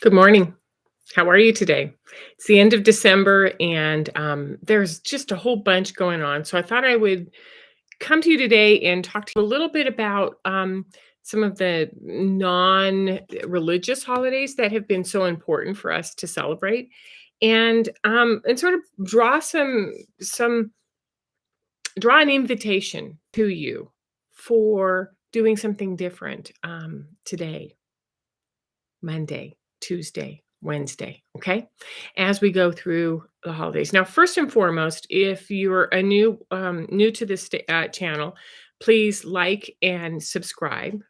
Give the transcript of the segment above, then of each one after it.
Good morning. How are you today? It's the end of December, and there's just a whole bunch going on. So I thought I would come to you today and talk to you a little bit about some of the non-religious holidays that have been so important for us to celebrate, and sort of some draw an invitation to you for doing something different today. Monday, Tuesday, Wednesday, okay? As we go through the holidays. Now, first and foremost, if you're a new to this channel, please like and subscribe.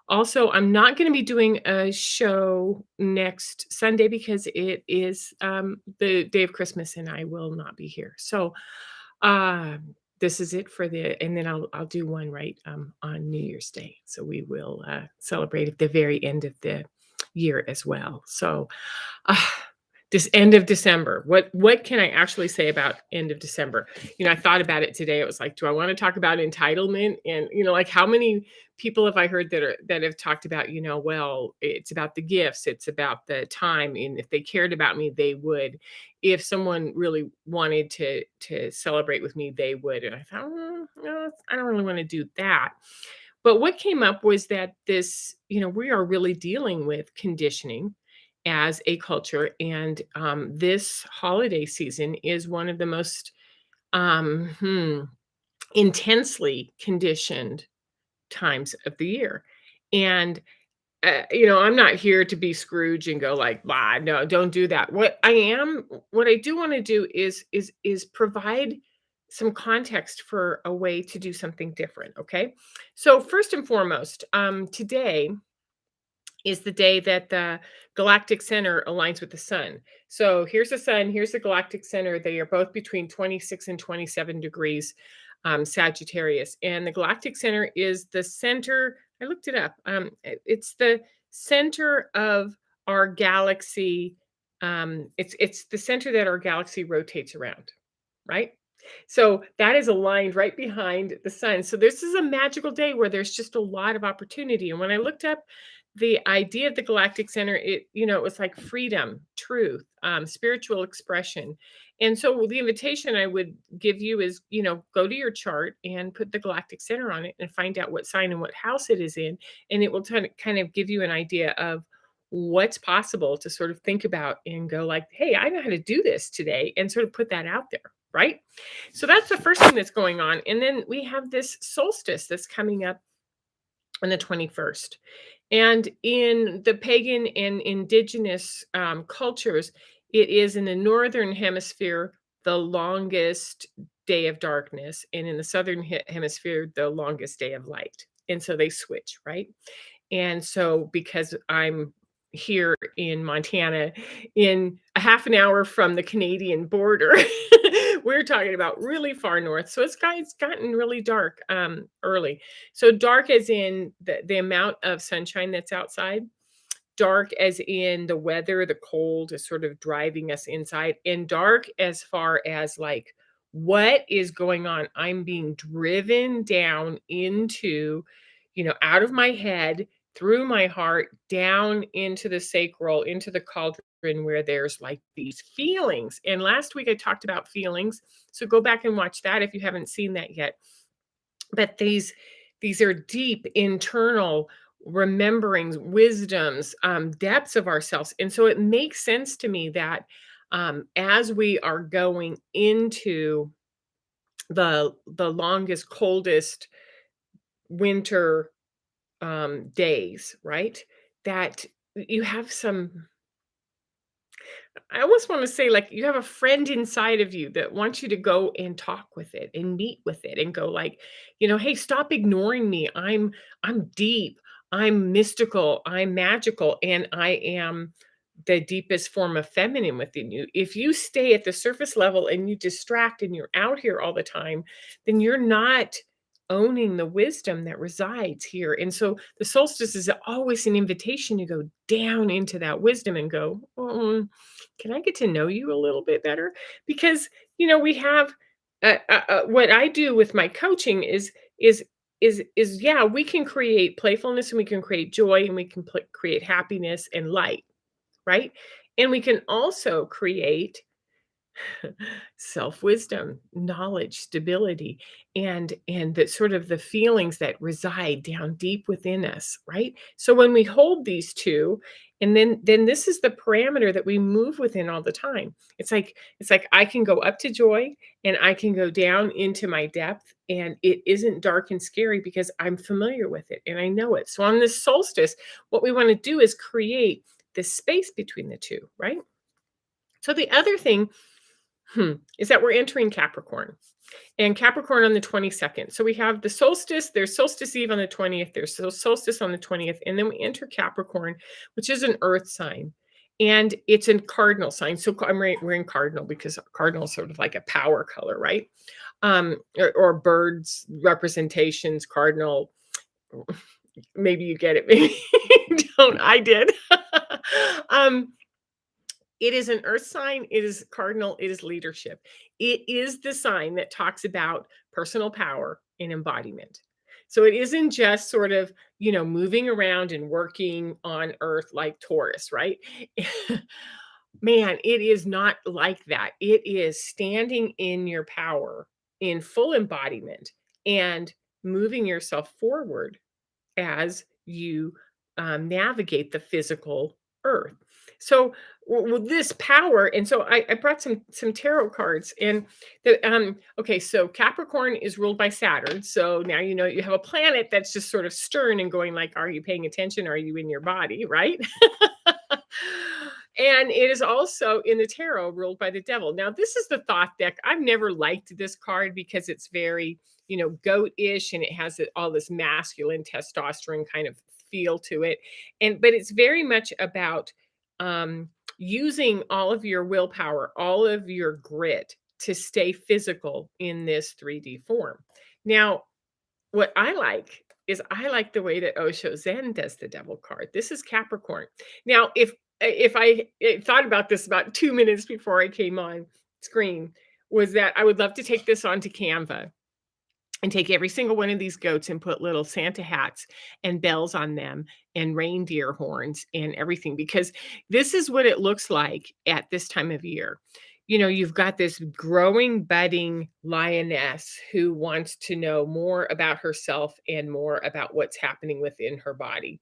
Also, I'm not going to be doing a show next Sunday because it is the day of Christmas and I will not be here. So, this is it for and then I'll do one right on New Year's Day. So we will celebrate at the very end of the year as well. So, ah, this end of December, what can I actually say about end of December? I thought about it today. It was like, do I want to talk about entitlement? And like how many people have I heard that have talked about, well, it's about the gifts, it's about the time, and if they cared about me, they would. If someone really wanted to celebrate with me, they would. And I thought, no, I don't really want to do that. But what came up was that we are really dealing with conditioning as a culture. And this holiday season is one of the most intensely conditioned times of the year. And I'm not here to be Scrooge and go like, "Bah, no, don't do that." What I do want to do is provide some context for a way to do something different. Okay, so first and foremost, today is the day that the galactic center aligns with the sun. So here's the sun, here's the galactic center. They are both between 26 and 27 degrees Sagittarius. And the galactic center is the center. I looked it up. It's the center of our galaxy. It's the center that our galaxy rotates around, right? So that is aligned right behind the sun. So this is a magical day where there's just a lot of opportunity. And when I looked up the idea of the galactic center, it was like freedom, truth, spiritual expression. And so the invitation I would give you is, go to your chart and put the galactic center on it and find out what sign and what house it is in. And it will kind of give you an idea of what's possible to sort of think about and go like, hey, I know how to do this today, and sort of put that out there. Right. So that's the first thing that's going on. And then we have this solstice that's coming up on the 21st. And in the pagan and indigenous cultures, it is in the northern hemisphere the longest day of darkness, and in the southern hemisphere, the longest day of light. And so they switch, right? And so because I'm here in Montana, in a half an hour from the Canadian border, we're talking about really far north. So it's gotten really dark early. So dark as in the amount of sunshine that's outside, dark as in the weather, the cold is sort of driving us inside, and dark as far as like what is going on. I'm being driven down into, out of my head, through my heart, down into the sacral, into the cauldron where there's like these feelings. And last week I talked about feelings. So go back and watch that if you haven't seen that yet. But these are deep internal rememberings, wisdoms, depths of ourselves. And so it makes sense to me that as we are going into the longest, coldest winter days, right? That you have I almost want to say, like, you have a friend inside of you that wants you to go and talk with it and meet with it and go like, hey, stop ignoring me. I'm deep, I'm mystical, I'm magical, and I am the deepest form of feminine within you. If you stay at the surface level and you distract and you're out here all the time, then you're not owning the wisdom that resides here. And so the solstice is always an invitation to go down into that wisdom and go, can I get to know you a little bit better? Because we have what I do with my coaching is yeah, we can create playfulness and we can create joy and we can create happiness and light. right? And we can also create self-wisdom, knowledge, stability, and that sort of the feelings that reside down deep within us, right? So when we hold these two, and then this is the parameter that we move within all the time. It's like I can go up to joy and I can go down into my depth, and it isn't dark and scary because I'm familiar with it and I know it. So on this solstice, what we want to do is create this space between the two, right? So the other thing is that we're entering Capricorn, and Capricorn on the 22nd. So we have the solstice, there's solstice eve on the 20th, there's solstice on the 20th, and then we enter Capricorn, which is an earth sign. And it's a cardinal sign. So we're in cardinal because cardinal is sort of like a power color, right? Or birds representations, cardinal. Maybe you get it, maybe you don't. I did. um, It is an earth sign, it is cardinal, it is leadership. It is the sign that talks about personal power and embodiment. So it isn't just sort of, moving around and working on earth like Taurus, right? Man, it is not like that. It is standing in your power in full embodiment and moving yourself forward as you navigate the physical earth. So with this power, and so I brought some tarot cards, and okay, so Capricorn is ruled by Saturn. So now you have a planet that's just sort of stern and going like, are you paying attention? Are you in your body? Right? And it is also in the tarot ruled by the devil. Now, this is the thought deck. I've never liked this card because it's very, goat-ish, and it has all this masculine testosterone kind of feel to it. But it's very much about um, using all of your willpower, all of your grit to stay physical in this 3D form. Now, what I like the way that Osho Zen does the devil card. This is Capricorn. Now, if I thought about this about 2 minutes before I came on screen, was that I would love to take this onto Canva and take every single one of these goats and put little Santa hats and bells on them and reindeer horns and everything, because this is what it looks like at this time of year. You've got this growing, budding lioness who wants to know more about herself and more about what's happening within her body,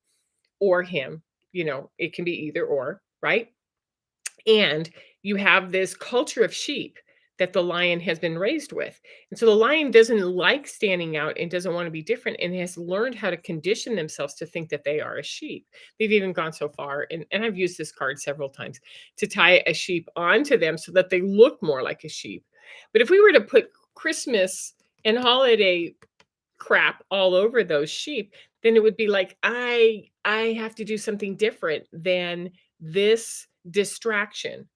or him. It can be either or, right? And you have this culture of sheep that the lion has been raised with. And so the lion doesn't like standing out and doesn't want to be different, and has learned how to condition themselves to think that they are a sheep. They've even gone so far, and I've used this card several times, to tie a sheep onto them so that they look more like a sheep. But if we were to put Christmas and holiday crap all over those sheep, then it would be like, I have to do something different than this distraction,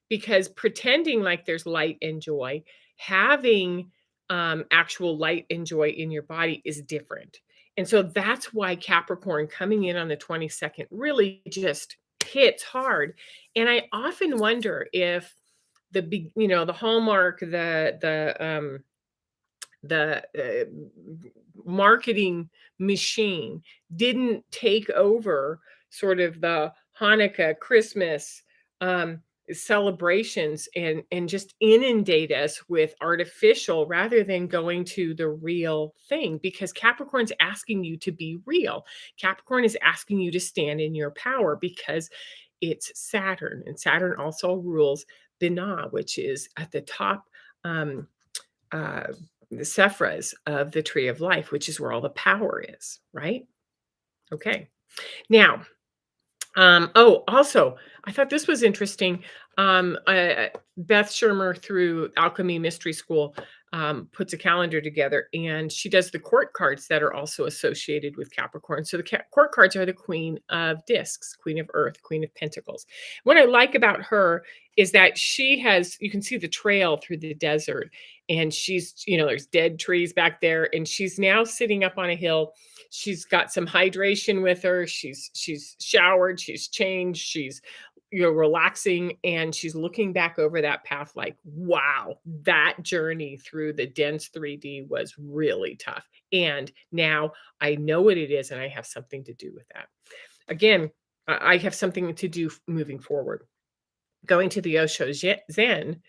because pretending like there's light and joy, having actual light and joy in your body is different. And so that's why Capricorn coming in on the 22nd really just hits hard. And I often wonder if the hallmark, the marketing machine didn't take over sort of the Hanukkah, Christmas celebrations, and just inundate us with artificial rather than going to the real thing, because Capricorn's asking you to be real. Capricorn is asking you to stand in your power because it's Saturn, and Saturn also rules Binah, which is at the top, um, uh, the Sephiras of the tree of life, which is where all the power is, right? Okay. Now, also, I thought this was interesting. Beth Shermer through Alchemy Mystery School puts a calendar together, and she does the court cards that are also associated with Capricorn. So the court cards are the Queen of Discs, Queen of Earth, Queen of Pentacles. What I like about her is that you can see the trail through the desert, and there's dead trees back there, and she's now sitting up on a hill. She's got some hydration with her. She's showered, she's changed, she's relaxing, and she's looking back over that path like, wow, that journey through the dense 3D was really tough. And now I know what it is, and I have something to do with that. Again, I have something to do moving forward. Going to the Osho Zen,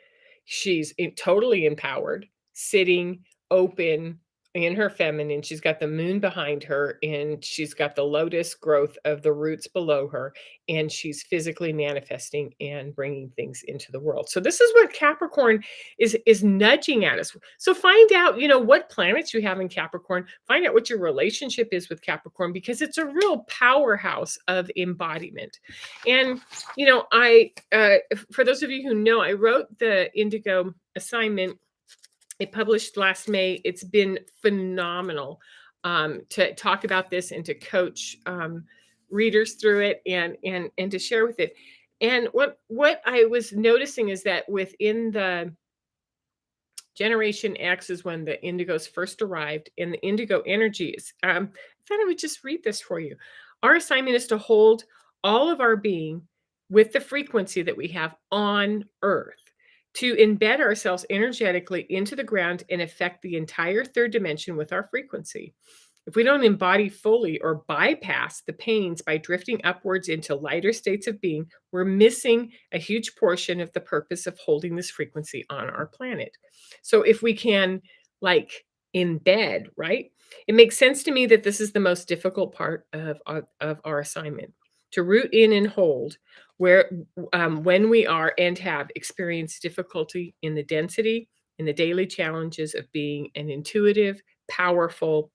she's totally empowered, sitting open in her feminine. She's got the moon behind her, and she's got the lotus growth of the roots below her, and she's physically manifesting and bringing things into the world. So this is what Capricorn is nudging at us. So find out, what planets you have in Capricorn. Find out what your relationship is with Capricorn, because it's a real powerhouse of embodiment. And for those of you who know, I wrote the Indigo Assignment. It published last May. It's been phenomenal to talk about this and to coach readers through it, and to share with it. And what I was noticing is that within the Generation X is when the indigos first arrived, and the indigo energies. I thought I would just read this for you. Our assignment is to hold all of our being with the frequency that we have on Earth, to embed ourselves energetically into the ground and affect the entire third dimension with our frequency. If we don't embody fully or bypass the pains by drifting upwards into lighter states of being, we're missing a huge portion of the purpose of holding this frequency on our planet. So if we can, like, embed, right? It makes sense to me that this is the most difficult part of our assignment, to root in and hold where when we are and have experienced difficulty in the density, in the daily challenges of being an intuitive, powerful,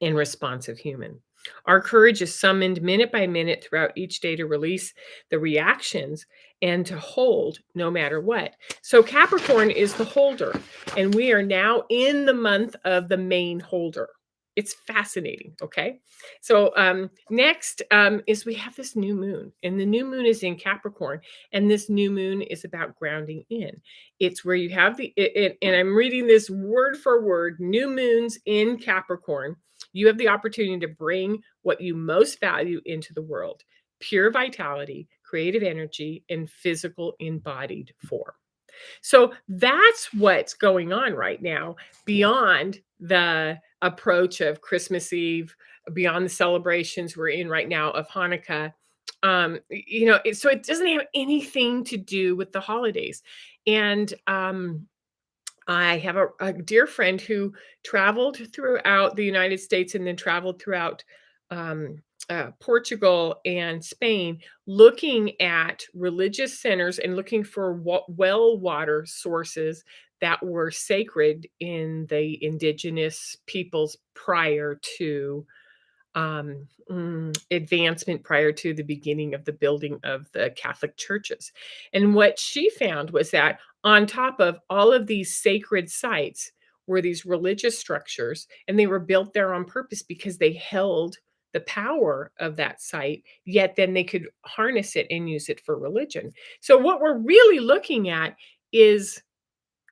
and responsive human. Our courage is summoned minute by minute throughout each day to release the reactions and to hold no matter what. So, Capricorn is the holder, and we are now in the month of the main holder. It's fascinating. Okay. So, next is we have this new moon, and the new moon is in Capricorn, and this new moon is about grounding in. It's where you have and I'm reading this word for word, new moons in Capricorn. You have the opportunity to bring what you most value into the world: pure vitality, creative energy, and physical embodied form. So that's what's going on right now, beyond the approach of Christmas Eve, beyond the celebrations we're in right now of Hanukkah. So it doesn't have anything to do with the holidays. And I have a dear friend who traveled throughout the United States and then traveled throughout Portugal and Spain, looking at religious centers and looking for well water sources that were sacred in the indigenous peoples prior to advancement, prior to the beginning of the building of the Catholic churches. And what she found was that on top of all of these sacred sites were these religious structures, and they were built there on purpose because they held the power of that site, yet then they could harness it and use it for religion. So what we're really looking at is,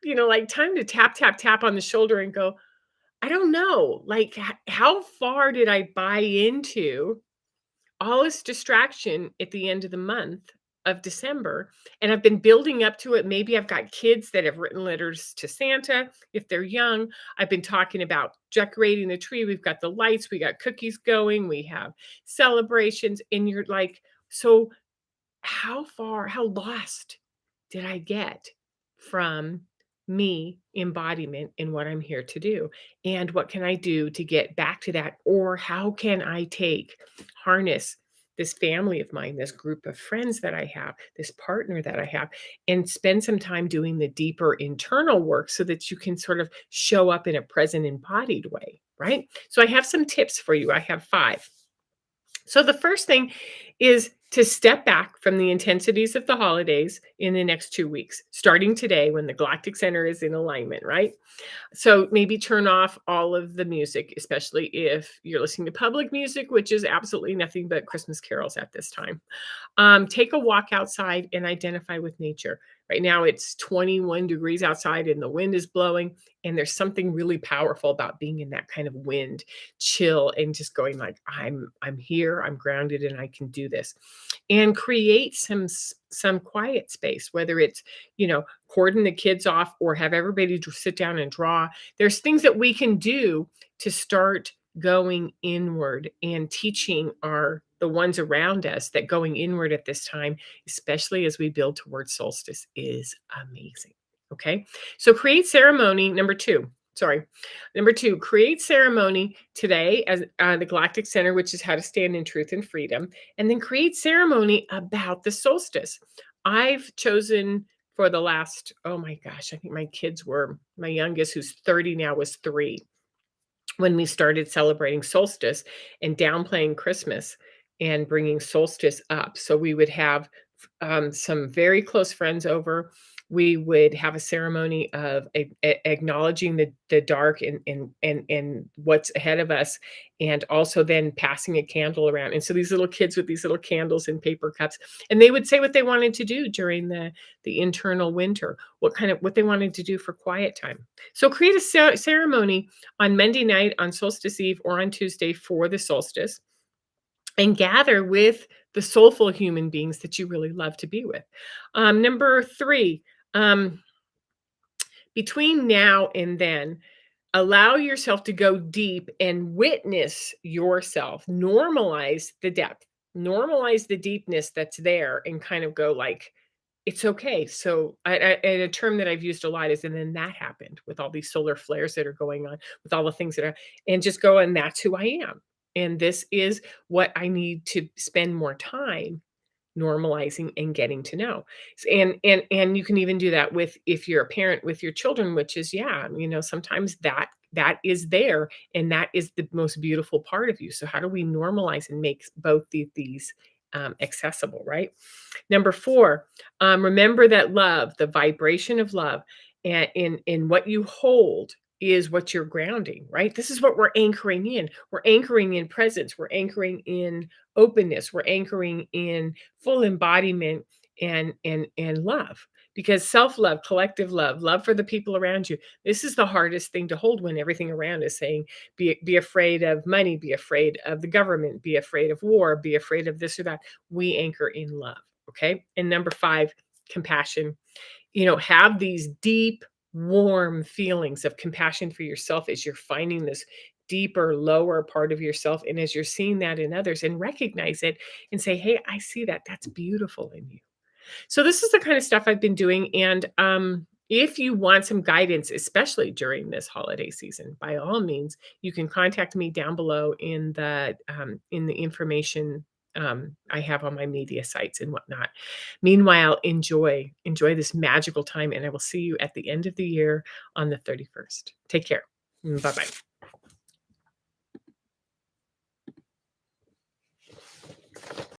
like, time to tap, tap, tap on the shoulder and go, I don't know, like, how far did I buy into all this distraction at the end of the month of December? And I've been building up to it. Maybe I've got kids that have written letters to Santa if they're young. I've been talking about decorating the tree. We've got the lights, we got cookies going, we have celebrations. And you're like, so how lost did I get from me embodiment in what I'm here to do? And what can I do to get back to that? Or how can I harness this family of mine, this group of friends that I have, this partner that I have, and spend some time doing the deeper internal work so that you can sort of show up in a present embodied way, right? So I have some tips for you. I have 5. So the first thing is to step back from the intensities of the holidays in the next 2 weeks, starting today when the Galactic Center is in alignment, right? So maybe turn off all of the music, especially if you're listening to public music, which is absolutely nothing but Christmas carols at this time. Take a walk outside and identify with nature. Right now it's 21 degrees outside and the wind is blowing. And there's something really powerful about being in that kind of wind chill and just going like, I'm here, I'm grounded, and I can do this. And create some quiet space, whether it's, cordon the kids off or have everybody sit down and draw. There's things that we can do to start going inward and teaching our the ones around us, that going inward at this time, especially as we build towards solstice, is amazing. Okay. So create ceremony. Number two. Sorry. Number two, create ceremony today as the Galactic Center, which is how to stand in truth and freedom, and then create ceremony about the solstice. I've chosen for the last, oh my gosh, I think my youngest, who's 30 now, was 3 when we started celebrating solstice and downplaying Christmas and bringing solstice up. So we would have some very close friends over. We would have a ceremony of acknowledging the dark and what's ahead of us, and also then passing a candle around. And so these little kids with these little candles and paper cups, and they would say what they wanted to do during the internal winter, what they wanted to do for quiet time. So create a ceremony on Monday night, on solstice eve, or on Tuesday for the solstice, and gather with the soulful human beings that you really love to be with. Number three, um, between now and then, allow yourself to go deep and witness yourself. Normalize the depth, normalize the deepness that's there, and kind of go like, it's okay. So, and a term that I've used a lot is, and then that happened with all these solar flares that are going on, with all the things that are, and just go, and that's who I am. And this is what I need to spend more time normalizing and getting to know. And you can even do that with, if you're a parent with your children, which is, yeah, sometimes that is there, and that is the most beautiful part of you. So how do we normalize and make both these accessible, right? Number four, remember that love, the vibration of love, and in what you hold is what you're grounding, right? This is what we're anchoring in. We're anchoring in presence. We're anchoring in openness. We're anchoring in full embodiment and love. Because self-love, collective love, love for the people around you. This is the hardest thing to hold when everything around is saying, be afraid of money, be afraid of the government, be afraid of war, be afraid of this or that. We anchor in love. Okay. And number five, compassion. Have these deep, warm feelings of compassion for yourself as you're finding this deeper, lower part of yourself. And as you're seeing that in others, and recognize it and say, hey, I see that. That's beautiful in you. So this is the kind of stuff I've been doing. And if you want some guidance, especially during this holiday season, by all means, you can contact me down below in the information I have on my media sites and whatnot. Meanwhile, enjoy this magical time, and I will see you at the end of the year on the 31st. Take care. Bye bye.